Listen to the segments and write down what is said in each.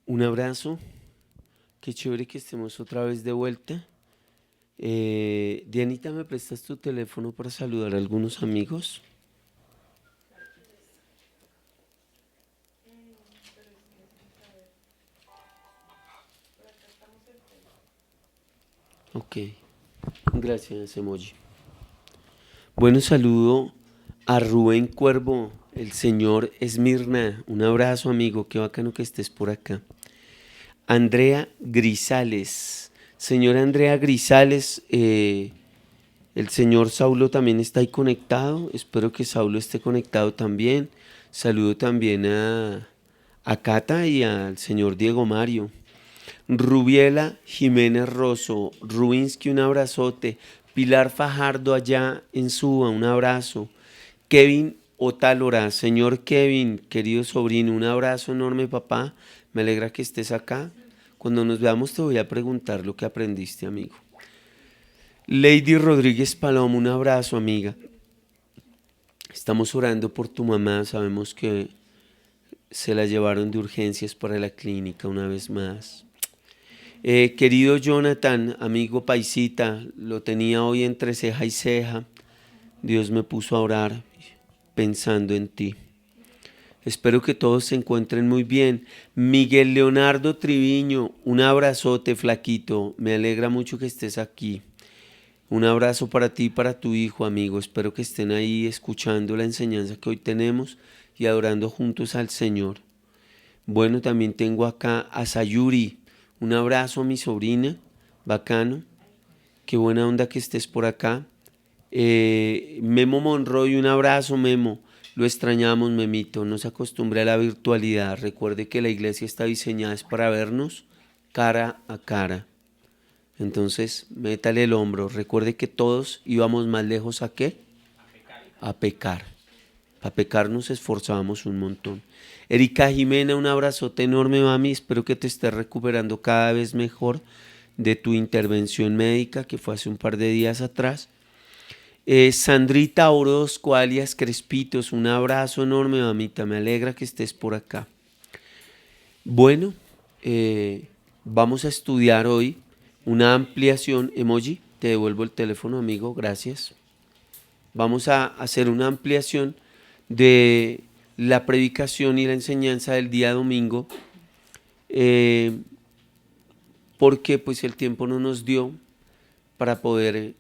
Un abrazo, qué chévere que estemos otra vez de vuelta. Dianita, ¿me prestas tu teléfono para saludar a algunos amigos? Ok, gracias, emoji. Bueno, saludo a Rubén Cuervo, el señor Esmirna. Un abrazo, amigo, qué bacano que estés por acá. Andrea Grisales. Señora Andrea Grisales, el señor Saulo también está ahí conectado. Espero que Saulo esté conectado también. Saludo también a Cata y al señor Diego Mario. Rubiela Jiménez Rosso. Rubinsky, un abrazote. Pilar Fajardo allá en Suba, un abrazo. Kevin Otálora. Señor Kevin, querido sobrino, un abrazo enorme, papá. Me alegra que estés acá. Cuando nos veamos te voy a preguntar lo que aprendiste, amigo. Lady Rodríguez Palomo, un abrazo, amiga. Estamos orando por tu mamá. Sabemos que se la llevaron de urgencias para la clínica una vez más. Querido Jonathan, amigo paisita, lo tenía hoy entre ceja y ceja. Dios me puso a orar pensando en ti. Espero que todos se encuentren muy bien. Miguel Leonardo Triviño, un abrazote, flaquito. Me alegra mucho que estés aquí. Un abrazo para ti y para tu hijo, amigo. Espero que estén ahí escuchando la enseñanza que hoy tenemos y adorando juntos al Señor. Bueno, también tengo acá a Sayuri. Un abrazo a mi sobrina. Bacano. Qué buena onda que estés por acá. Memo Monroy, un abrazo, Memo. Lo extrañamos, Memito. No se acostumbre a la virtualidad. Recuerde que la iglesia está diseñada es para vernos cara a cara. Entonces, métale el hombro. Recuerde que todos íbamos más lejos a qué? A pecar. A pecar nos esforzábamos un montón. Erika Jimena, un abrazote enorme, mami. Espero que te estés recuperando cada vez mejor de tu intervención médica que fue hace un par de días atrás. Sandrita Orozco, alias Crespitos, un abrazo enorme, mamita. Me alegra que estés por acá. Bueno, vamos a estudiar hoy una ampliación. Emoji, te devuelvo el teléfono, amigo, gracias. Vamos a hacer una ampliación de la predicación y la enseñanza del día domingo, porque pues el tiempo no nos dio para poder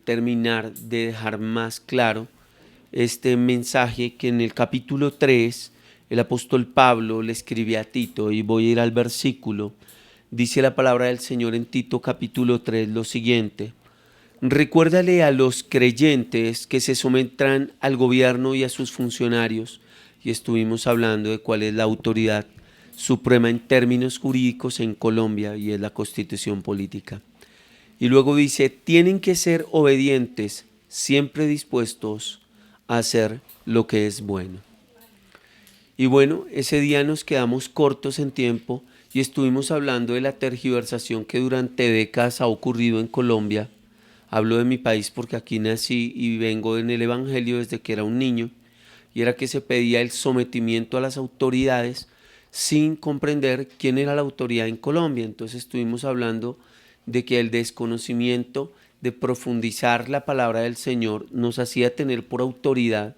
terminar de dejar más claro este mensaje que en el capítulo 3 el apóstol Pablo le escribe a Tito, y voy a ir al versículo. Dice la palabra del Señor en Tito capítulo 3 lo siguiente: recuérdale a los creyentes que se sometan al gobierno y a sus funcionarios, y estuvimos hablando de cuál es la autoridad suprema en términos jurídicos en Colombia, y es la Constitución política. Y luego dice, tienen que ser obedientes, siempre dispuestos a hacer lo que es bueno. Y bueno, ese día nos quedamos cortos en tiempo y estuvimos hablando de la tergiversación que durante décadas ha ocurrido en Colombia. Hablo de mi país porque aquí nací y vengo en el Evangelio desde que era un niño, y era que se pedía el sometimiento a las autoridades sin comprender quién era la autoridad en Colombia. Entonces estuvimos hablando de que el desconocimiento de profundizar la palabra del Señor nos hacía tener por autoridad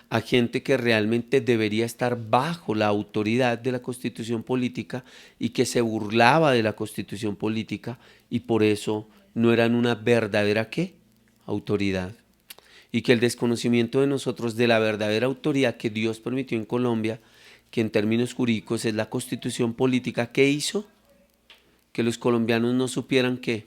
a gente que realmente debería estar bajo la autoridad de la Constitución política y que se burlaba de la Constitución política, y por eso no eran una verdadera ¿qué? Autoridad. Y que el desconocimiento de nosotros de la verdadera autoridad que Dios permitió en Colombia, que en términos jurídicos es la Constitución política, ¿qué hizo? Que los colombianos no supieran qué,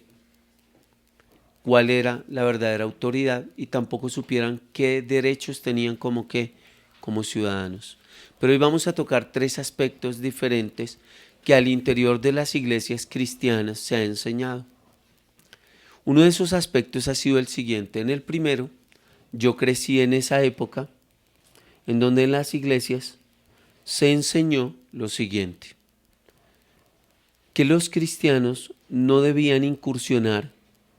cuál era la verdadera autoridad, y tampoco supieran qué derechos tenían como qué, como ciudadanos. Pero hoy vamos a tocar tres aspectos diferentes que al interior de las iglesias cristianas se ha enseñado. Uno de esos aspectos ha sido el siguiente. En el primero, yo crecí en esa época en donde en las iglesias se enseñó lo siguiente: que los cristianos no debían incursionar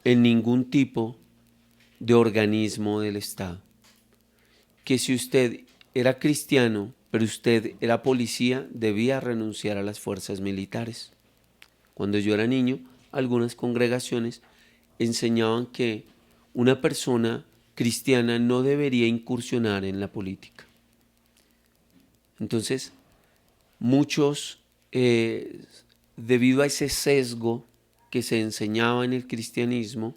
en ningún tipo de organismo del Estado. Que si usted era cristiano pero usted era policía, debía renunciar a las fuerzas militares. Cuando yo era niño, algunas congregaciones enseñaban que una persona cristiana no debería incursionar en la política. Entonces, muchos, debido a ese sesgo que se enseñaba en el cristianismo,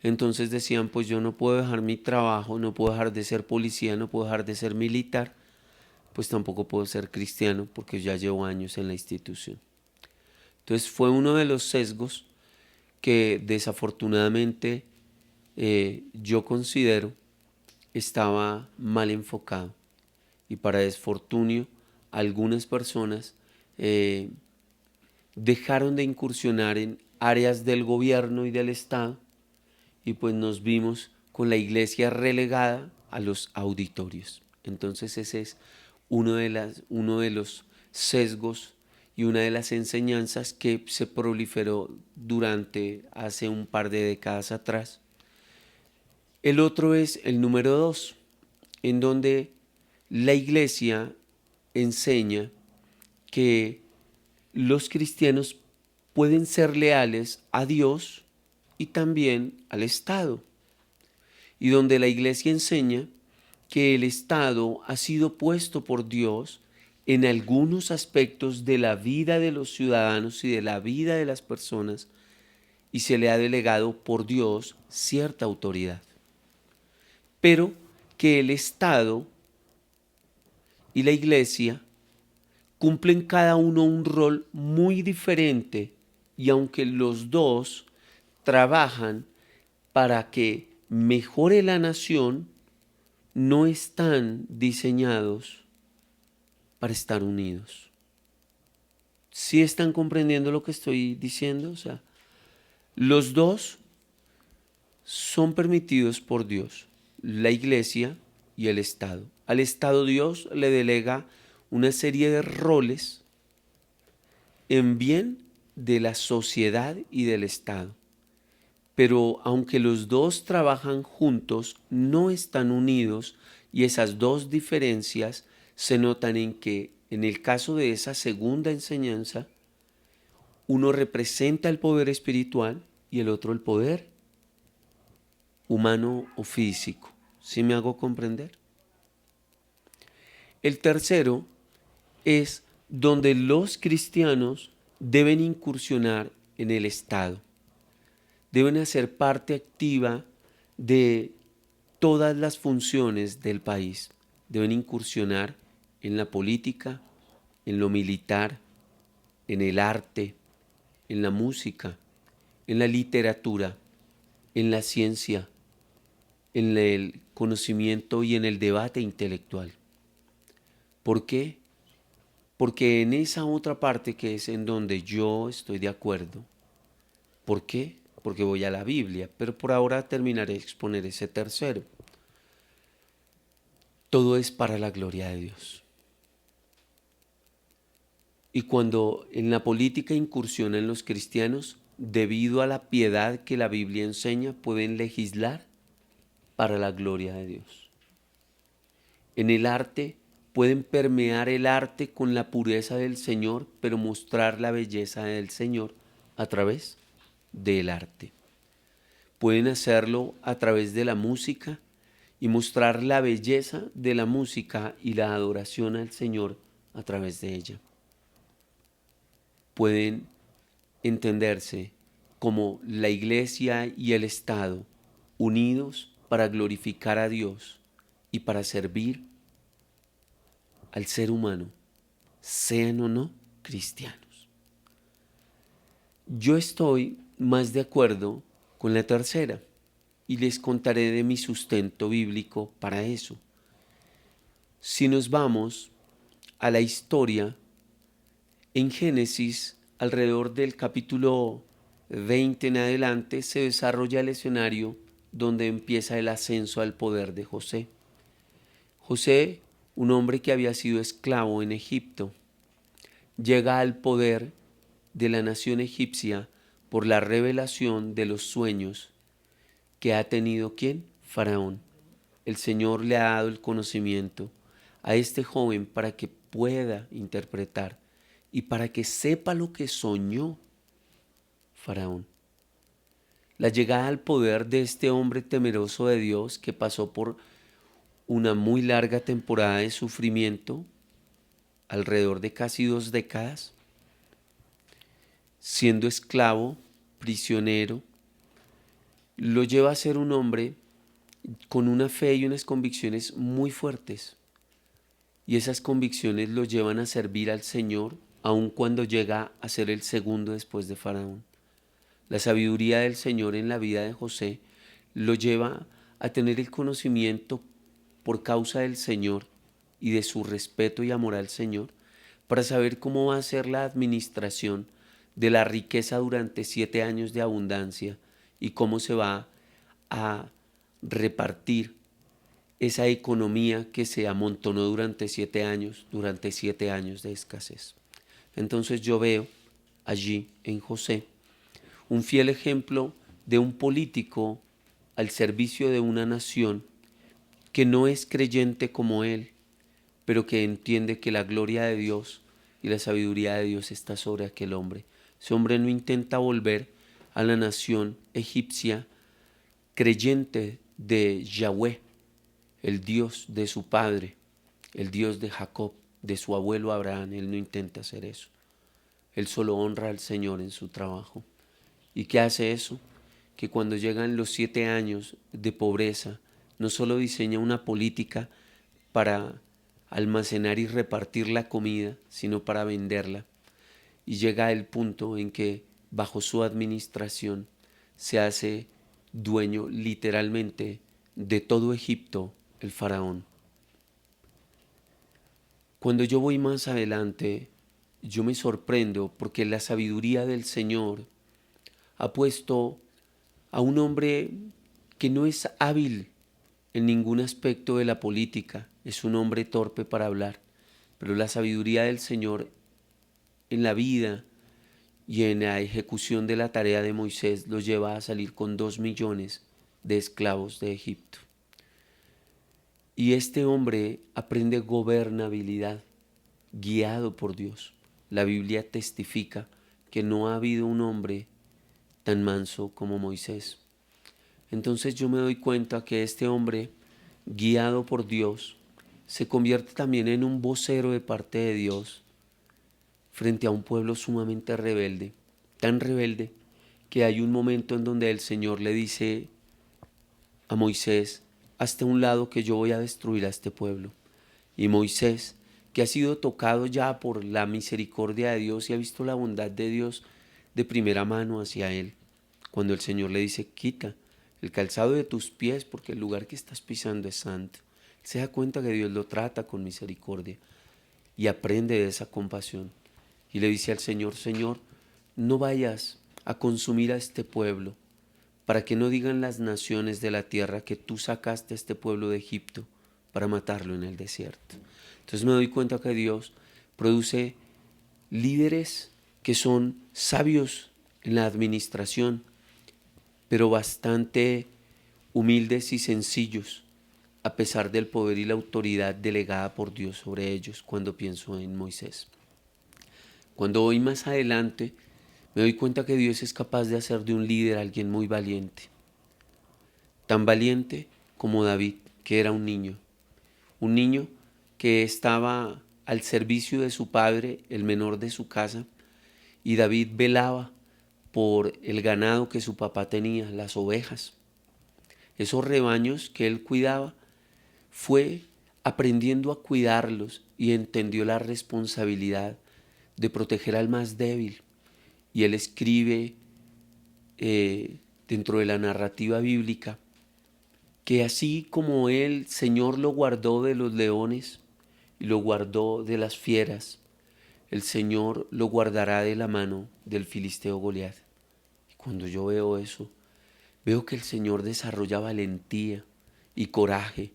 entonces decían, pues yo no puedo dejar mi trabajo, no puedo dejar de ser policía, no puedo dejar de ser militar, pues tampoco puedo ser cristiano porque ya llevo años en la institución. Entonces fue uno de los sesgos que desafortunadamente yo considero estaba mal enfocado. Y para desfortunio, algunas personas dejaron de incursionar en áreas del gobierno y del Estado y pues nos vimos con la iglesia relegada a los auditorios. Entonces ese es uno de los sesgos y una de las enseñanzas que se proliferó durante hace un par de décadas atrás. El otro es el número 2, en donde la iglesia enseña que los cristianos pueden ser leales a Dios y también al Estado, y donde la iglesia enseña que el Estado ha sido puesto por Dios en algunos aspectos de la vida de los ciudadanos y de la vida de las personas, y se le ha delegado por Dios cierta autoridad. Pero que el Estado y la iglesia cumplen cada uno un rol muy diferente, y aunque los dos trabajan para que mejore la nación, no están diseñados para estar unidos. ¿Sí están comprendiendo lo que estoy diciendo? O sea, los dos son permitidos por Dios, la iglesia y el Estado. Al Estado Dios le delega una serie de roles en bien de la sociedad y del Estado. Pero aunque los dos trabajan juntos, no están unidos, y esas dos diferencias se notan en que, en el caso de esa segunda enseñanza, uno representa el poder espiritual y el otro el poder humano o físico. ¿Sí me hago comprender? El tercero es donde los cristianos deben incursionar en el Estado. Deben hacer parte activa de todas las funciones del país. Deben incursionar en la política, en lo militar, en el arte, en la música, en la literatura, en la ciencia, en el conocimiento y en el debate intelectual. ¿Por qué? Porque en esa otra parte que es en donde yo estoy de acuerdo. ¿Por qué? Porque voy a la Biblia, pero por ahora terminaré de exponer ese tercero. Todo es para la gloria de Dios. Y cuando en la política incursionan los cristianos, debido a la piedad que la Biblia enseña, pueden legislar para la gloria de Dios. En el arte, pueden permear el arte con la pureza del Señor, pero mostrar la belleza del Señor a través del arte. Pueden hacerlo a través de la música y mostrar la belleza de la música y la adoración al Señor a través de ella. Pueden entenderse como la iglesia y el Estado unidos para glorificar a Dios y para servir al ser humano, sean o no cristianos. Yo estoy más de acuerdo con la tercera y les contaré de mi sustento bíblico para eso. Si nos vamos a la historia, en Génesis, alrededor del capítulo 20 en adelante, se desarrolla el escenario donde empieza el ascenso al poder de José. José, un hombre que había sido esclavo en Egipto, llega al poder de la nación egipcia por la revelación de los sueños que ha tenido ¿quién? Faraón. El Señor le ha dado el conocimiento a este joven para que pueda interpretar y para que sepa lo que soñó Faraón. La llegada al poder de este hombre temeroso de Dios que pasó por una muy larga temporada de sufrimiento, alrededor de casi 2 décadas, siendo esclavo, prisionero, lo lleva a ser un hombre con una fe y unas convicciones muy fuertes. Y esas convicciones lo llevan a servir al Señor aun cuando llega a ser el segundo después de Faraón. La sabiduría del Señor en la vida de José lo lleva a tener el conocimiento por causa del Señor y de su respeto y amor al Señor para saber cómo va a ser la administración de la riqueza durante 7 años de abundancia y cómo se va a repartir esa economía que se amontonó durante 7 años, durante 7 años de escasez. Entonces yo veo allí en José un fiel ejemplo de un político al servicio de una nación que no es creyente como él, pero que entiende que la gloria de Dios y la sabiduría de Dios está sobre aquel hombre. Ese hombre no intenta volver a la nación egipcia creyente de Yahweh, el Dios de su padre, el Dios de Jacob, de su abuelo Abraham. Él no intenta hacer eso. Él solo honra al Señor en su trabajo. ¿Y qué hace eso? Que cuando llegan los 7 años de pobreza, no solo diseña una política para almacenar y repartir la comida, sino para venderla. Y llega el punto en que bajo su administración se hace dueño literalmente de todo Egipto, el faraón. Cuando yo voy más adelante, yo me sorprendo porque la sabiduría del Señor ha puesto a un hombre que no es hábil en ningún aspecto de la política, es un hombre torpe para hablar, pero la sabiduría del Señor en la vida y en la ejecución de la tarea de Moisés lo lleva a salir con 2 millones de esclavos de Egipto. Y este hombre aprende gobernabilidad, guiado por Dios. La Biblia testifica que no ha habido un hombre tan manso como Moisés. Entonces yo me doy cuenta que este hombre, guiado por Dios, se convierte también en un vocero de parte de Dios frente a un pueblo sumamente rebelde, tan rebelde que hay un momento en donde el Señor le dice a Moisés: hazte a un lado que yo voy a destruir a este pueblo. Y Moisés, que ha sido tocado ya por la misericordia de Dios y ha visto la bondad de Dios de primera mano hacia él, cuando el Señor le dice: quita el calzado de tus pies porque el lugar que estás pisando es santo, él se da cuenta que Dios lo trata con misericordia y aprende de esa compasión. Y le dice al Señor: Señor, no vayas a consumir a este pueblo, para que no digan las naciones de la tierra que tú sacaste a este pueblo de Egipto para matarlo en el desierto. Entonces me doy cuenta que Dios produce líderes que son sabios en la administración, pero bastante humildes y sencillos, a pesar del poder y la autoridad delegada por Dios sobre ellos, cuando pienso en Moisés. Cuando voy más adelante, me doy cuenta que Dios es capaz de hacer de un líder alguien muy valiente. Tan valiente como David, que era un niño que estaba al servicio de su padre, el menor de su casa, y David velaba por el ganado que su papá tenía, las ovejas. Esos rebaños que él cuidaba, fue aprendiendo a cuidarlos y entendió la responsabilidad de proteger al más débil. Y él escribe dentro de la narrativa bíblica que así como el Señor lo guardó de los leones y lo guardó de las fieras, el Señor lo guardará de la mano del filisteo Goliat. Y cuando yo veo eso, veo que el Señor desarrolla valentía y coraje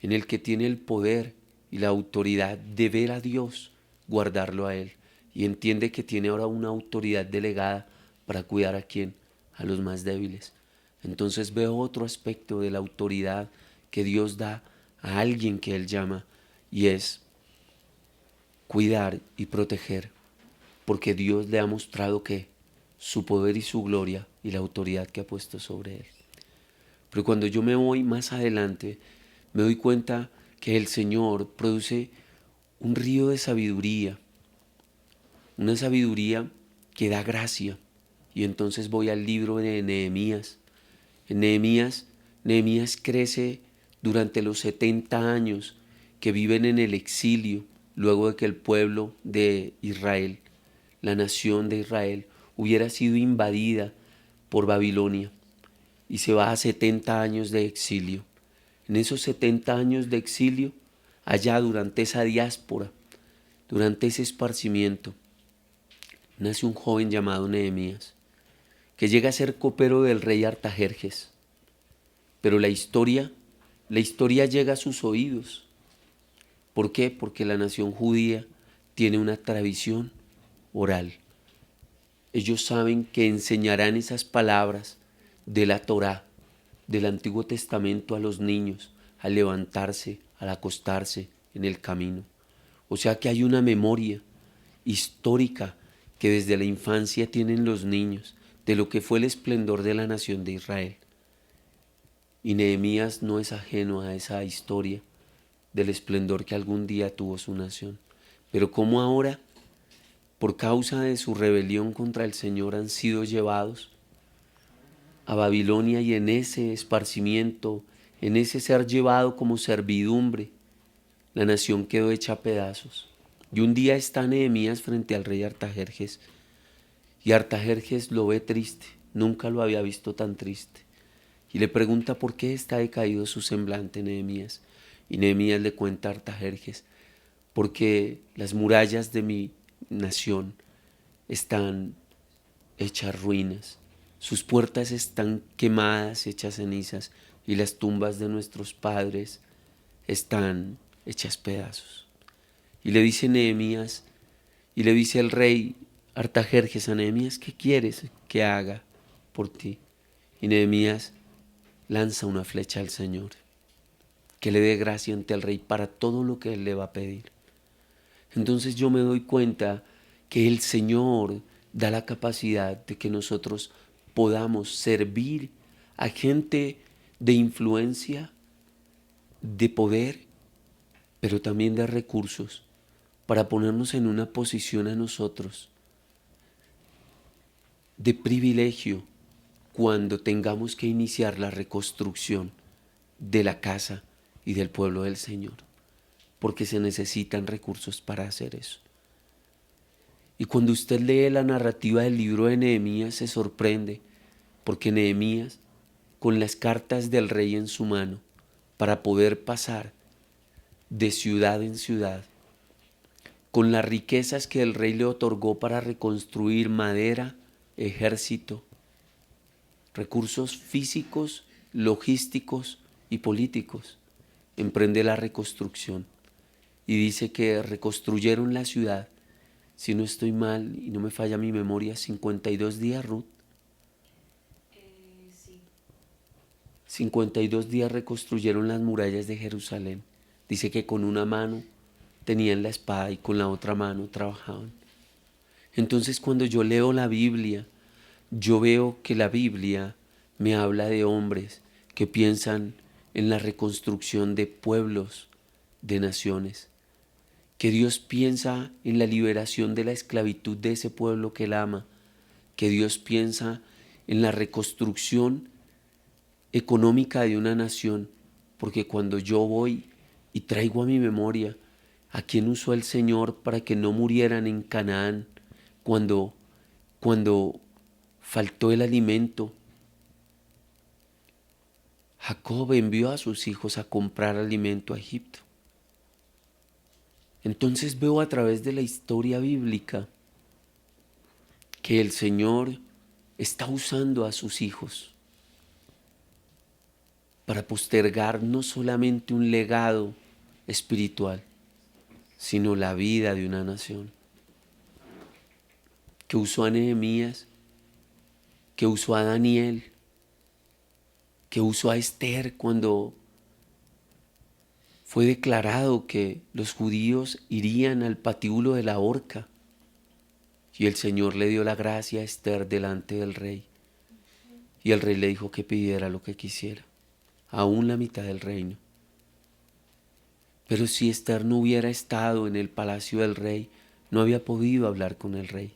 en el que tiene el poder y la autoridad de ver a Dios guardarlo a él, y entiende que tiene ahora una autoridad delegada para cuidar a quién, a los más débiles. Entonces veo otro aspecto de la autoridad que Dios da a alguien que él llama y es cuidar y proteger, porque Dios le ha mostrado que su poder y su gloria y la autoridad que ha puesto sobre él. Pero cuando yo me voy más adelante, me doy cuenta que el Señor produce un río de sabiduría, una sabiduría que da gracia. Y entonces voy al libro de Nehemías. En Nehemías crece durante los 70 años que viven en el exilio, luego de que el pueblo de Israel, la nación de Israel, hubiera sido invadida por Babilonia y se va a 70 años de exilio. En esos 70 años de exilio, allá durante esa diáspora, durante ese esparcimiento, nace un joven llamado Nehemías, que llega a ser copero del rey Artajerjes. Pero la historia llega a sus oídos. ¿Por qué? Porque la nación judía tiene una tradición oral. Ellos saben que enseñarán esas palabras de la Torá, del Antiguo Testamento a los niños, al levantarse, al acostarse en el camino. O sea que hay una memoria histórica que desde la infancia tienen los niños de lo que fue el esplendor de la nación de Israel. Y Nehemías no es ajeno a esa historia del esplendor que algún día tuvo su nación. Pero como ahora, por causa de su rebelión contra el Señor, han sido llevados a Babilonia, y en ese esparcimiento, en ese ser llevado como servidumbre, la nación quedó hecha a pedazos. Y un día está Nehemías frente al rey Artajerjes, y Artajerjes lo ve triste, nunca lo había visto tan triste, y le pregunta por qué está decaído su semblante, Nehemías. Y Nehemías le cuenta a Artajerjes: porque las murallas de mi nación están hechas ruinas, sus puertas están quemadas, hechas cenizas, y las tumbas de nuestros padres están hechas pedazos. Y le dice Nehemías, y le dice el rey Artajerjes a Nehemías: ¿qué quieres que haga por ti? Y Nehemías lanza una flecha al Señor, que le dé gracia ante el rey para todo lo que él le va a pedir. Entonces yo me doy cuenta que el Señor da la capacidad de que nosotros podamos servir a gente de influencia, de poder, pero también de recursos, para ponernos en una posición a nosotros de privilegio cuando tengamos que iniciar la reconstrucción de la casa y del pueblo del Señor, porque se necesitan recursos para hacer eso. Y cuando usted lee la narrativa del libro de Nehemías, se sorprende, porque Nehemías, con las cartas del rey en su mano, para poder pasar de ciudad en ciudad, con las riquezas que el rey le otorgó para reconstruir madera, ejército, recursos físicos, logísticos y políticos, emprende la reconstrucción. Y dice que reconstruyeron la ciudad, si no estoy mal y no me falla mi memoria, 52 días, Ruth. Sí. 52 días reconstruyeron las murallas de Jerusalén. Dice que con una mano tenían la espada y con la otra mano trabajaban. Entonces cuando yo leo la Biblia, yo veo que la Biblia me habla de hombres que piensan en la reconstrucción de pueblos, de naciones, que Dios piensa en la liberación de la esclavitud de ese pueblo que Él ama, que Dios piensa en la reconstrucción económica de una nación, porque cuando yo voy y traigo a mi memoria a quién usó el Señor para que no murieran en Canaán, cuando faltó el alimento, Jacob envió a sus hijos a comprar alimento a Egipto. Entonces veo a través de la historia bíblica que el Señor está usando a sus hijos para postergar no solamente un legado espiritual, sino la vida de una nación. Que usó a Nehemías, que usó a Daniel, que usó a Esther cuando fue declarado que los judíos irían al patíbulo de la horca y el Señor le dio la gracia a Esther delante del rey. Y el rey le dijo que pidiera lo que quisiera, aún la mitad del reino. Pero si Esther no hubiera estado en el palacio del rey, no había podido hablar con el rey.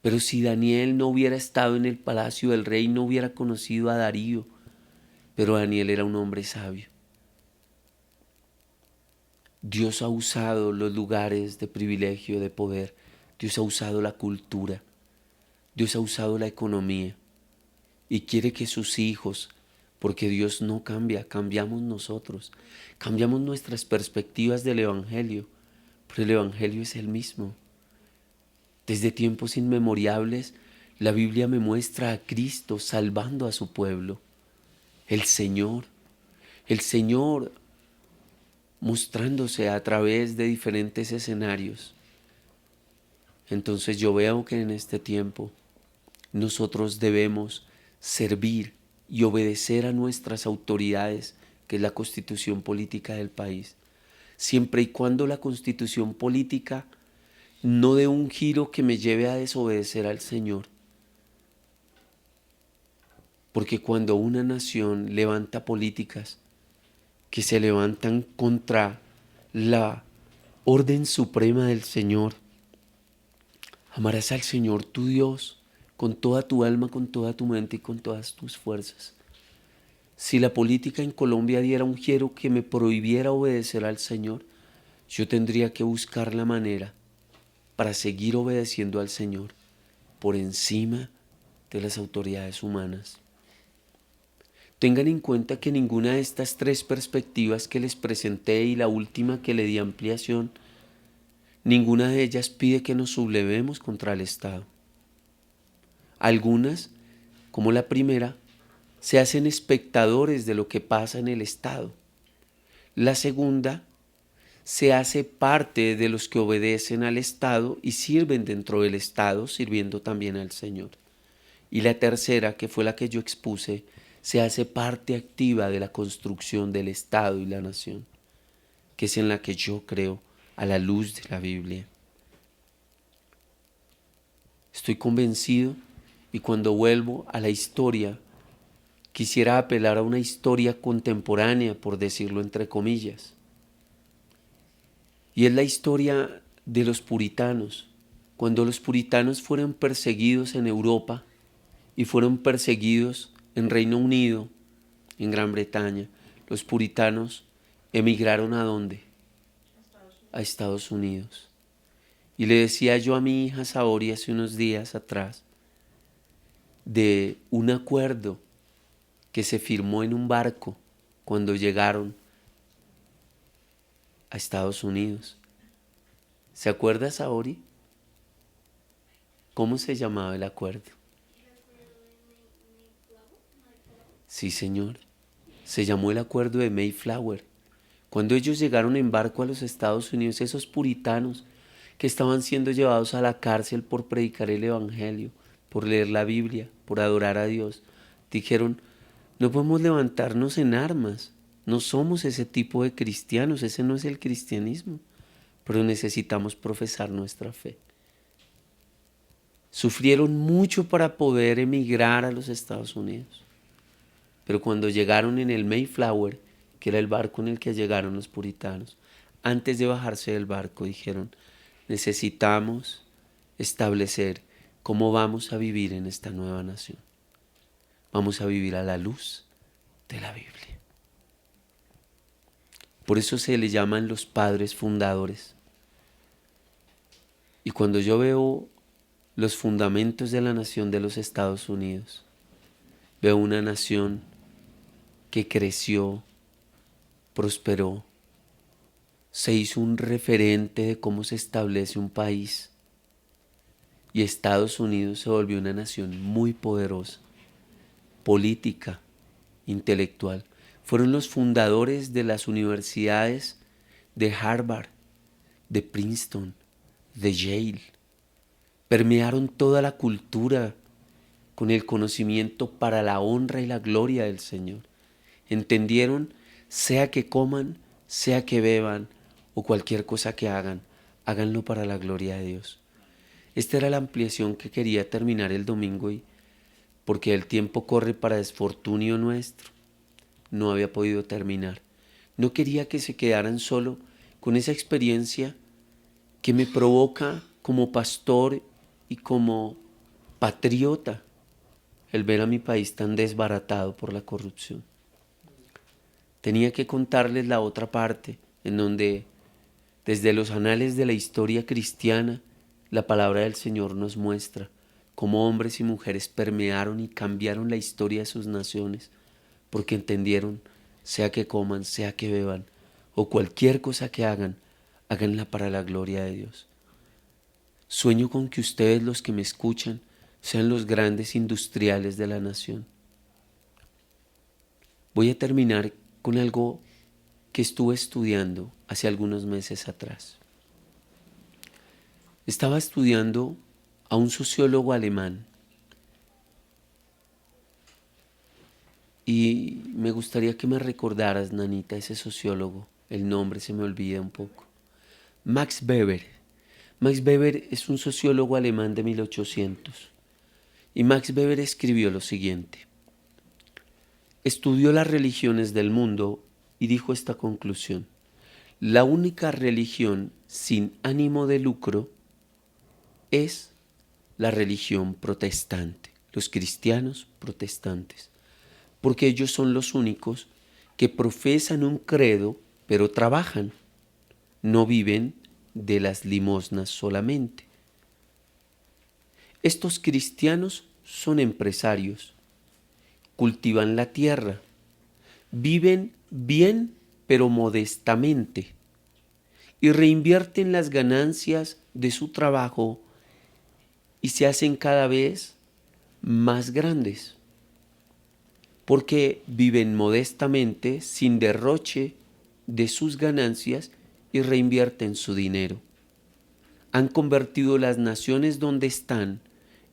Pero si Daniel no hubiera estado en el palacio del rey, no hubiera conocido a Darío. Pero Daniel era un hombre sabio. Dios ha usado los lugares de privilegio, de poder. Dios ha usado la cultura. Dios ha usado la economía. Y quiere que sus hijos, porque Dios no cambia, cambiamos nosotros. Cambiamos nuestras perspectivas del Evangelio. Pero el Evangelio es el mismo. Desde tiempos inmemorables, la Biblia me muestra a Cristo salvando a su pueblo. El Señor mostrándose a través de diferentes escenarios. Entonces yo veo que en este tiempo nosotros debemos servir y obedecer a nuestras autoridades, que es la constitución política del país, siempre y cuando la constitución política no dé un giro que me lleve a desobedecer al Señor. Porque cuando una nación levanta políticas que se levantan contra la orden suprema del Señor, amarás al Señor tu Dios con toda tu alma, con toda tu mente y con todas tus fuerzas. Si la política en Colombia diera un giro que me prohibiera obedecer al Señor, yo tendría que buscar la manera para seguir obedeciendo al Señor por encima de las autoridades humanas. Tengan en cuenta que ninguna de estas tres perspectivas que les presenté y la última que le di ampliación, ninguna de ellas pide que nos sublevemos contra el Estado. Algunas, como la primera, se hacen espectadores de lo que pasa en el Estado. La segunda, se hace parte de los que obedecen al Estado y sirven dentro del Estado, sirviendo también al Señor. Y la tercera, que fue la que yo expuse, se hace parte activa de la construcción del Estado y la nación, que es en la que yo creo a la luz de la Biblia. Estoy convencido y cuando vuelvo a la historia, quisiera apelar a una historia contemporánea, por decirlo entre comillas. Y es la historia de los puritanos. Cuando los puritanos fueron perseguidos en Europa y fueron perseguidos en Reino Unido, en Gran Bretaña, los puritanos emigraron ¿a dónde? A Estados Unidos. Y le decía yo a mi hija Saori hace unos días atrás de un acuerdo que se firmó en un barco cuando llegaron a Estados Unidos. ¿Se acuerda, Saori? ¿Cómo se llamaba el acuerdo? Sí, señor. Se llamó el acuerdo de Mayflower. Cuando ellos llegaron en barco a los Estados Unidos, esos puritanos que estaban siendo llevados a la cárcel por predicar el Evangelio, por leer la Biblia, por adorar a Dios, dijeron, no podemos levantarnos en armas, no somos ese tipo de cristianos, ese no es el cristianismo, pero necesitamos profesar nuestra fe. Sufrieron mucho para poder emigrar a los Estados Unidos. Pero cuando llegaron en el Mayflower, que era el barco en el que llegaron los puritanos, antes de bajarse del barco dijeron, necesitamos establecer cómo vamos a vivir en esta nueva nación. Vamos a vivir a la luz de la Biblia. Por eso se le llaman los padres fundadores. Y cuando yo veo los fundamentos de la nación de los Estados Unidos, veo una nación que creció, prosperó, se hizo un referente de cómo se establece un país y Estados Unidos se volvió una nación muy poderosa, política, intelectual. Fueron los fundadores de las universidades de Harvard, de Princeton, de Yale. Permearon toda la cultura con el conocimiento para la honra y la gloria del Señor. Entendieron sea que coman, sea que beban o cualquier cosa que hagan, háganlo para la gloria de Dios. Esta era la ampliación que quería terminar el domingo y porque el tiempo corre para desfortunio nuestro, no había podido terminar. No quería que se quedaran solo con esa experiencia que me provoca como pastor y como patriota el ver a mi país tan desbaratado por la corrupción. Tenía que contarles la otra parte, en donde desde los anales de la historia cristiana, la palabra del Señor nos muestra cómo hombres y mujeres permearon y cambiaron la historia de sus naciones, porque entendieron, sea que coman, sea que beban, o cualquier cosa que hagan, háganla para la gloria de Dios. Sueño con que ustedes, los que me escuchan, sean los grandes industriales de la nación. Voy a terminar con algo que estuve estudiando hace algunos meses atrás. Estaba estudiando a un sociólogo alemán y me gustaría que me recordaras, Nanita, ese sociólogo. El nombre se me olvida un poco. Max Weber. Max Weber es un sociólogo alemán de 1800 y Max Weber escribió lo siguiente. Estudió las religiones del mundo y dijo esta conclusión. La única religión sin ánimo de lucro es la religión protestante, los cristianos protestantes, porque ellos son los únicos que profesan un credo, pero trabajan, no viven de las limosnas solamente. Estos cristianos son empresarios, cultivan la tierra, viven bien pero modestamente y reinvierten las ganancias de su trabajo y se hacen cada vez más grandes, porque viven modestamente sin derroche de sus ganancias y reinvierten su dinero. Han convertido las naciones donde están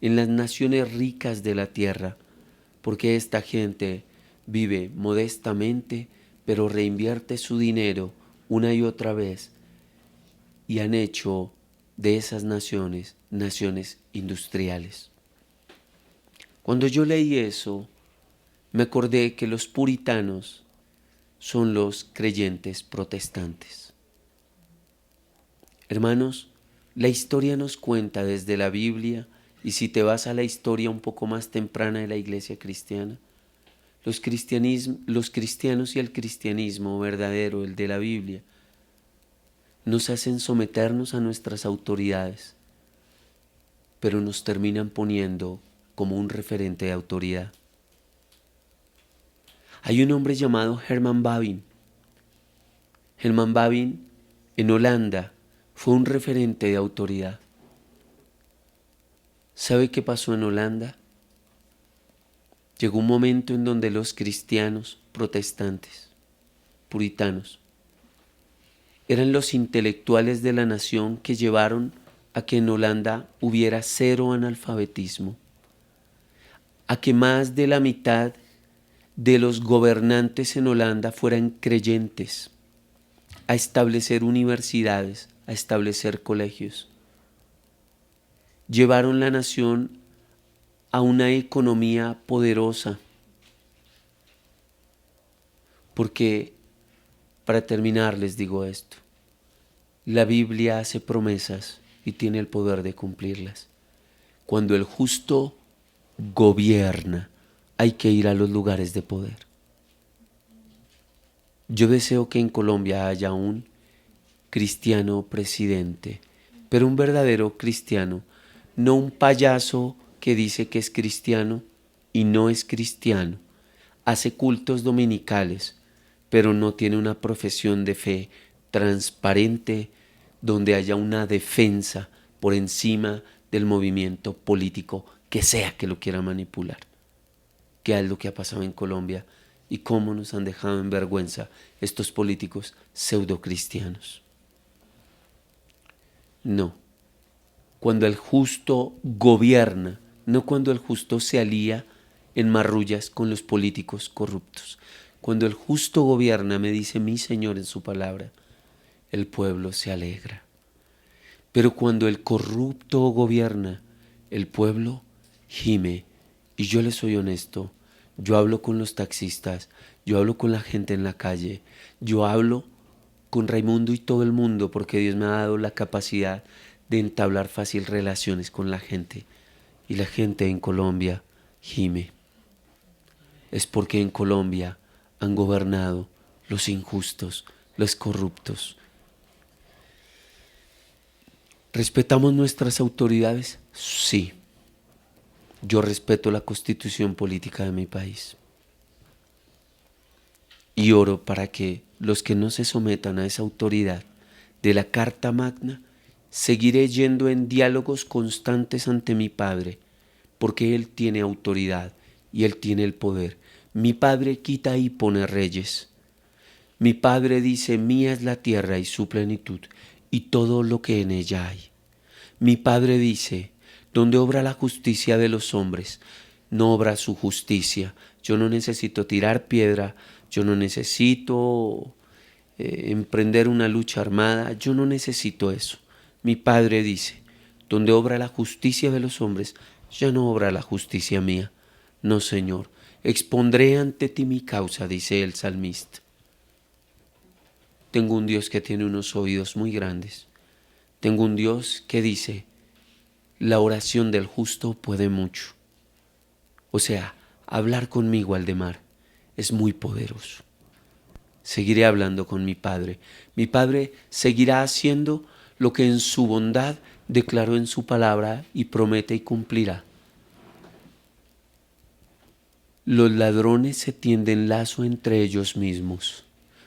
en las naciones ricas de la tierra, porque esta gente vive modestamente, pero reinvierte su dinero una y otra vez y han hecho de esas naciones naciones industriales. Cuando yo leí eso, me acordé que los puritanos son los creyentes protestantes. Hermanos, la historia nos cuenta desde la Biblia, y si te vas a la historia un poco más temprana de la iglesia cristiana, los cristianos y el cristianismo verdadero, el de la Biblia, nos hacen someternos a nuestras autoridades, pero nos terminan poniendo como un referente de autoridad. Hay un hombre llamado Herman Babbin. Herman Babbin en Holanda fue un referente de autoridad. ¿Sabe qué pasó en Holanda? Llegó un momento en donde los cristianos protestantes, puritanos, eran los intelectuales de la nación que llevaron a que en Holanda hubiera cero analfabetismo, a que más de la mitad de los gobernantes en Holanda fueran creyentes, a establecer universidades, a establecer colegios. Llevaron la nación a una economía poderosa, porque, para terminar, les digo esto, la Biblia hace promesas y tiene el poder de cumplirlas. Cuando el justo gobierna, hay que ir a los lugares de poder. Yo deseo que en Colombia haya un cristiano presidente, pero un verdadero cristiano, no un payaso que dice que es cristiano y no es cristiano, hace cultos dominicales, pero no tiene una profesión de fe transparente donde haya una defensa por encima del movimiento político que sea que lo quiera manipular. ¿Qué es lo que ha pasado en Colombia y cómo nos han dejado en vergüenza estos políticos pseudocristianos? No, cuando el justo gobierna, no cuando el justo se alía en marrullas con los políticos corruptos. Cuando el justo gobierna, me dice mi Señor en su palabra, el pueblo se alegra. Pero cuando el corrupto gobierna, el pueblo gime. Y yo les soy honesto, yo hablo con los taxistas, yo hablo con la gente en la calle, yo hablo con Raimundo y todo el mundo porque Dios me ha dado la capacidad de entablar fácil relaciones con la gente. Y la gente en Colombia gime. Es porque en Colombia han gobernado los injustos, los corruptos. ¿Respetamos nuestras autoridades? Sí. Yo respeto la constitución política de mi país. Y oro para que los que no se sometan a esa autoridad de la Carta Magna, seguiré yendo en diálogos constantes ante mi Padre, porque Él tiene autoridad y Él tiene el poder. Mi Padre quita y pone reyes. Mi Padre dice, mía es la tierra y su plenitud, y todo lo que en ella hay. Mi Padre dice, donde obra la justicia de los hombres, no obra su justicia. Yo no necesito tirar piedra, yo no necesito emprender una lucha armada, yo no necesito eso. Mi Padre dice, donde obra la justicia de los hombres, ya no obra la justicia mía. No, Señor, expondré ante ti mi causa, dice el salmista. Tengo un Dios que tiene unos oídos muy grandes. Tengo un Dios que dice, la oración del justo puede mucho. O sea, hablar conmigo, Aldemar, es muy poderoso. Seguiré hablando con mi Padre. Mi Padre seguirá haciendo lo que en su bondad declaró en su palabra y promete y cumplirá. Los ladrones se tienden lazo entre ellos mismos.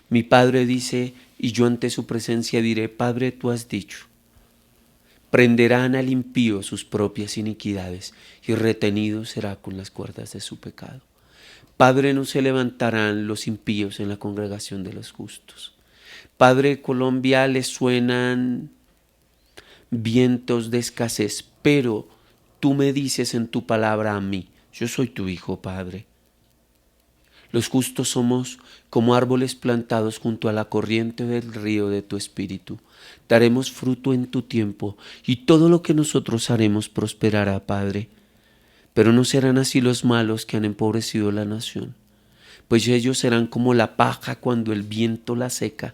Mi Padre dice, y yo ante su presencia diré, Padre, tú has dicho. Prenderán al impío sus propias iniquidades, y retenido será con las cuerdas de su pecado. Padre, no se levantarán los impíos en la congregación de los justos. Padre, Colombia le suenan vientos de escasez, pero tú me dices en tu palabra a mí, yo soy tu hijo, Padre. Los justos somos como árboles plantados junto a la corriente del río de tu espíritu. Daremos fruto en tu tiempo y todo lo que nosotros haremos prosperará, Padre. Pero no serán así los malos que han empobrecido la nación, pues ellos serán como la paja cuando el viento la seca.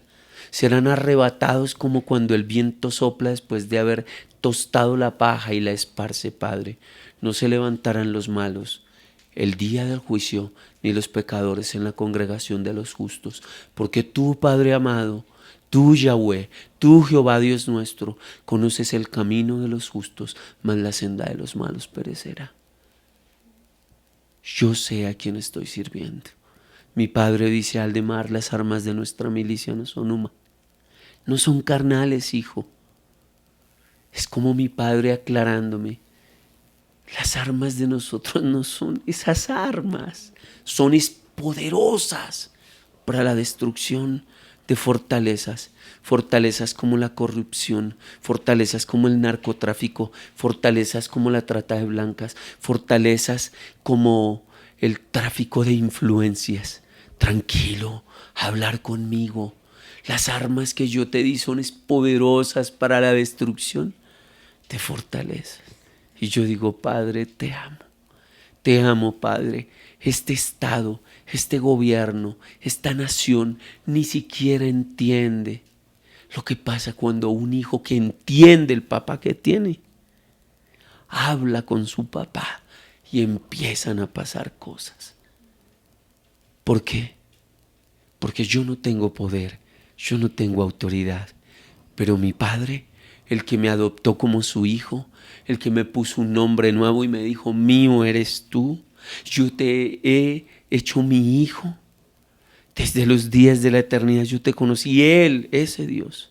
Serán arrebatados como cuando el viento sopla después de haber tostado la paja y la esparce, Padre. No se levantarán los malos el día del juicio, ni los pecadores en la congregación de los justos, porque tú, Padre amado, tú, Yahweh, tú, Jehová Dios nuestro, conoces el camino de los justos, mas la senda de los malos perecerá. Yo sé a quién estoy sirviendo. Mi Padre dice, Aldemar, las armas de nuestra milicia no son humanas, no son carnales, hijo. Es como mi Padre aclarándome. Las armas de nosotros no son esas armas, son poderosas para la destrucción de fortalezas, fortalezas como la corrupción, fortalezas como el narcotráfico, fortalezas como la trata de blancas, fortalezas como el tráfico de influencias. Tranquilo, hablar conmigo. Las armas que yo te di son poderosas para la destrucción de fortalezas. Y yo digo, Padre, te amo, Padre. Este Estado, este gobierno, esta nación ni siquiera entiende lo que pasa cuando un hijo que entiende el papá que tiene, habla con su papá y empiezan a pasar cosas. ¿Por qué? Porque yo no tengo poder, yo no tengo autoridad, pero mi Padre, el que me adoptó como su hijo, el que me puso un nombre nuevo y me dijo, mío eres tú, yo te he hecho mi hijo. Desde los días de la eternidad yo te conocí. Él, ese Dios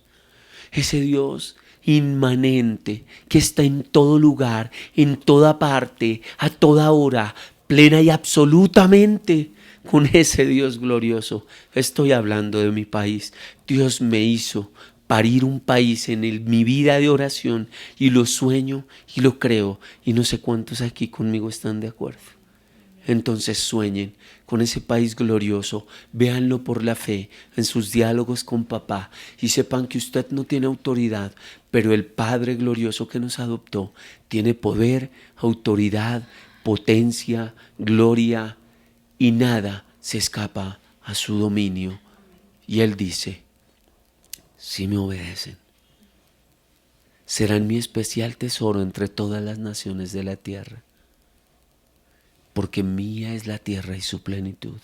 inmanente, que está en todo lugar, en toda parte, a toda hora, plena y absolutamente. Con ese Dios glorioso estoy hablando de mi país. Dios me hizo parir un país en mi vida de oración y lo sueño y lo creo y no sé cuántos aquí conmigo están de acuerdo. Entonces sueñen con ese país glorioso, véanlo por la fe en sus diálogos con papá y sepan que usted no tiene autoridad, pero el Padre glorioso que nos adoptó tiene poder, autoridad, potencia, gloria y nada se escapa a su dominio. Y Él dice, si me obedecen, serán mi especial tesoro entre todas las naciones de la tierra, porque mía es la tierra y su plenitud.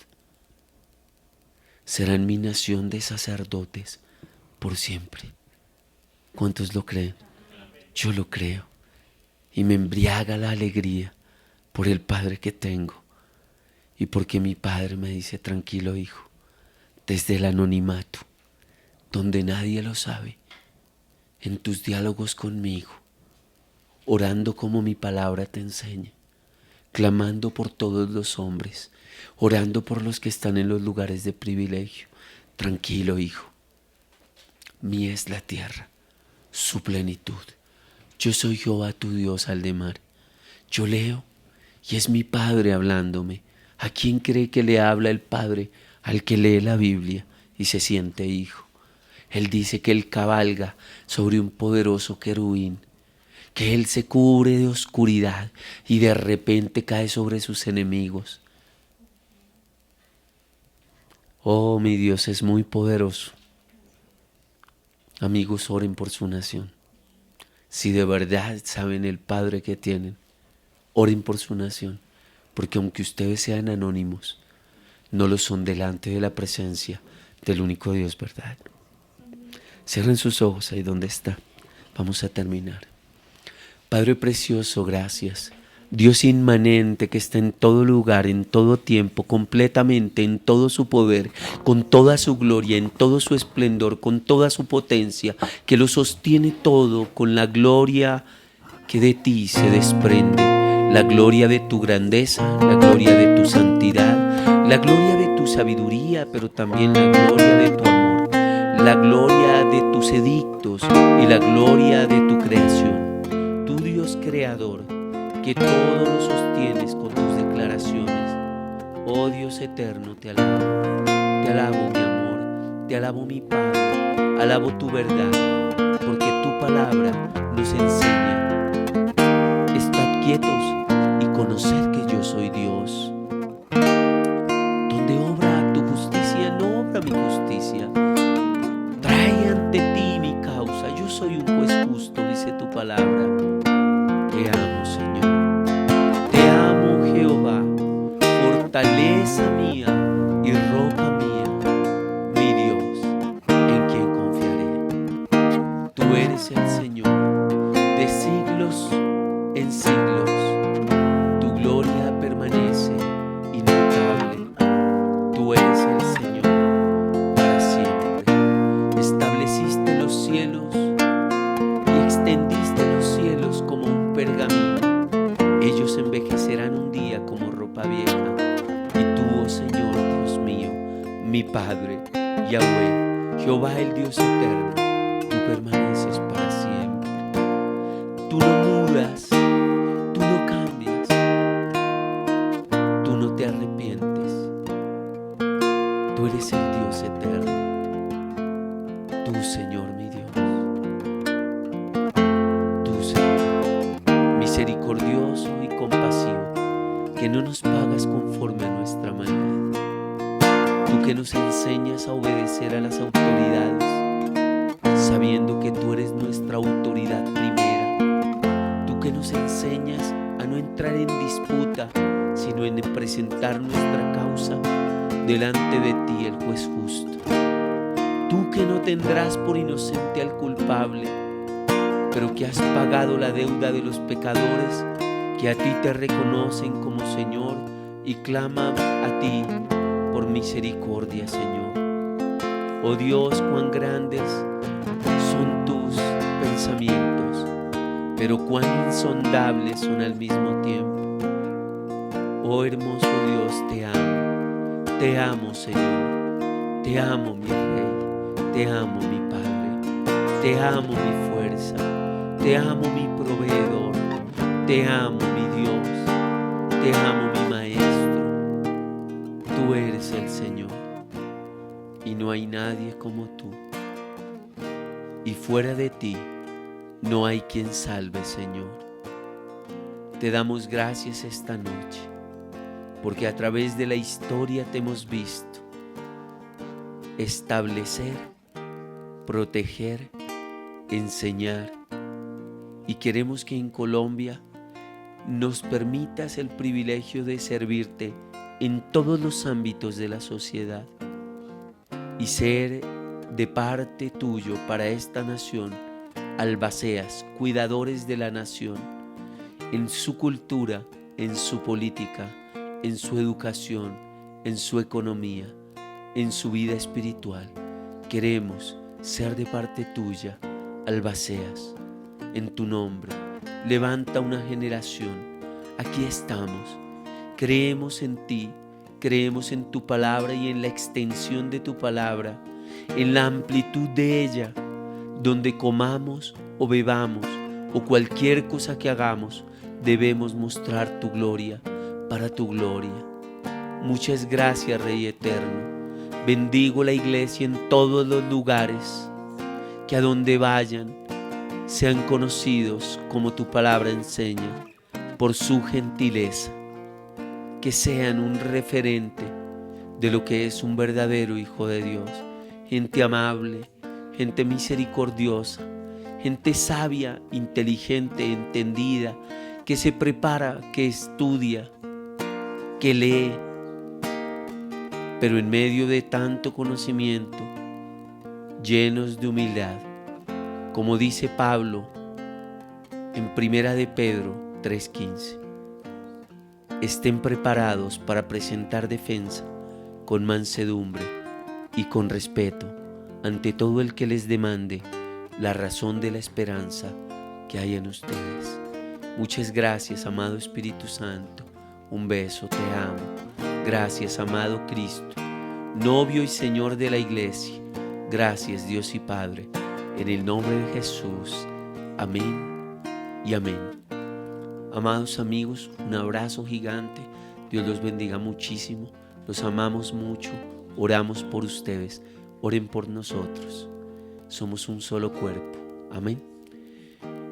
Serán mi nación de sacerdotes por siempre. ¿Cuántos lo creen? Yo lo creo. Y me embriaga la alegría por el Padre que tengo y porque mi Padre me dice, tranquilo hijo, desde el anonimato, donde nadie lo sabe, en tus diálogos conmigo, orando como mi palabra te enseña, clamando por todos los hombres, orando por los que están en los lugares de privilegio. Tranquilo, hijo, mía es la tierra, su plenitud. Yo soy Jehová tu Dios al de mar. Yo leo y es mi Padre hablándome. ¿A quién cree que le habla el Padre? Al que lee la Biblia y se siente hijo. Él dice que Él cabalga sobre un poderoso querubín, que Él se cubre de oscuridad y de repente cae sobre sus enemigos. Oh, mi Dios es muy poderoso. Amigos, oren por su nación. Si de verdad saben el Padre que tienen, oren por su nación, porque aunque ustedes sean anónimos, no lo son delante de la presencia del único Dios, ¿verdad? Cierren sus ojos ahí donde está. Vamos a terminar. Padre precioso, gracias. Dios inmanente que está en todo lugar, en todo tiempo, completamente, en todo su poder, con toda su gloria, en todo su esplendor, con toda su potencia, que lo sostiene todo con la gloria que de ti se desprende, la gloria de tu grandeza, la gloria de tu santidad, la gloria de tu sabiduría, pero también la gloria de tu amor, la gloria de tus edictos y la gloria de tu creación. Tu Dios creador, que todo lo sostienes con tus declaraciones. Oh Dios eterno, te alabo mi amor, te alabo mi Padre, alabo tu verdad, porque tu palabra nos enseña. Estad quietos y conoced que yo soy Dios. Donde obra tu justicia, no obra mi justicia. Trae ante ti mi causa, yo soy un juez justo, dice tu palabra. Te amo, Señor. Te amo, Jehová, fortaleza mía y roca mía, mi Dios, en quien confiaré. Tú eres el Señor, de siglos en siglos. Tu gloria permanece inmutable. Tú eres el Señor para siempre. Estableciste los cielos y extendiste los cielos como un pergamino. Ellos envejecerán un día como ropa vieja. Y tú, oh Señor, Dios mío, mi Padre, Yahweh, Jehová el Dios eterno, tú permaneces para siempre. Tú no mudas, tú no cambias, tú no te arrepientes. Tú eres el Dios eterno, tú, Señor, mi Dios. Tú, Señor, misericordioso y compasivo, que no nos pagas conforme a nuestra maldad. Tú que nos enseñas a obedecer a las autoridades, sabiendo que tú eres nuestra autoridad primera. Tú que nos enseñas a no entrar en disputa, sino en presentar nuestra causa delante de ti, el juez justo. Tú que no tendrás por inocente al culpable, pero que has pagado la deuda de los pecadores, que a ti te reconocen como Señor y claman a ti por misericordia, Señor. Oh Dios, cuán grandes son tus pensamientos, pero cuán insondables son al mismo tiempo. Oh hermoso Dios, te amo, Señor, te amo, mi Rey, te amo, mi Padre, te amo, mi fuerza, te amo, mi proveedor, te amo, mi Dios, te amo, mi Maestro. tú eres el Señor y no hay nadie como tú. Y fuera de ti no hay quien salve, Señor. Te damos gracias esta noche, porque a través de la historia te hemos visto establecer, proteger, enseñar, y queremos que en Colombia nos permitas el privilegio de servirte en todos los ámbitos de la sociedad y ser de parte tuyo para esta nación albaceas, cuidadores de la nación, en su cultura, en su política, en su educación, en su economía, en su vida espiritual. Queremos ser de parte tuya, albaceas, en tu nombre. Levanta una generación. Aquí estamos. Creemos en ti, creemos en tu palabra y en la extensión de tu palabra, en la amplitud de ella, donde comamos o bebamos o cualquier cosa que hagamos, debemos mostrar tu gloria para tu gloria. Muchas gracias, Rey Eterno. Bendigo la iglesia en todos los lugares, que a donde vayan sean conocidos como tu palabra enseña, por su gentileza, que sean un referente de lo que es un verdadero hijo de Dios, gente amable, gente misericordiosa, gente sabia, inteligente, entendida, que se prepara, que estudia, que lee, pero en medio de tanto conocimiento, llenos de humildad, como dice Pablo en Primera de Pedro 3:15. Estén preparados para presentar defensa con mansedumbre y con respeto ante todo el que les demande la razón de la esperanza que hay en ustedes. Muchas gracias, amado Espíritu Santo. Un beso, te amo. Gracias, amado Cristo, novio y Señor de la iglesia. Gracias, Dios y Padre, en el nombre de Jesús. Amén y amén. Amados amigos, un abrazo gigante. Dios los bendiga muchísimo. Los amamos mucho. Oramos por ustedes. Oren por nosotros. Somos un solo cuerpo. Amén.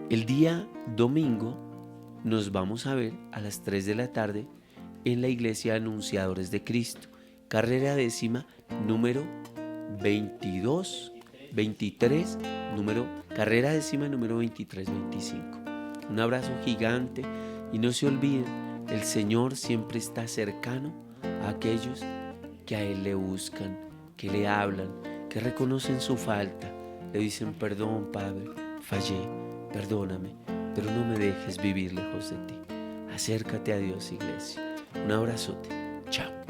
El día domingo nos vamos a ver a las 3 de la tarde en la Iglesia Anunciadores de Cristo. Carrera décima, número 22, 23, carrera décima, número 23, 25. Un abrazo gigante y no se olviden, el Señor siempre está cercano a aquellos que a Él le buscan, que le hablan, que reconocen su falta, le dicen: perdón, Padre, fallé, perdóname, pero no me dejes vivir lejos de ti. Acércate a Dios, iglesia. Un abrazote. Chao.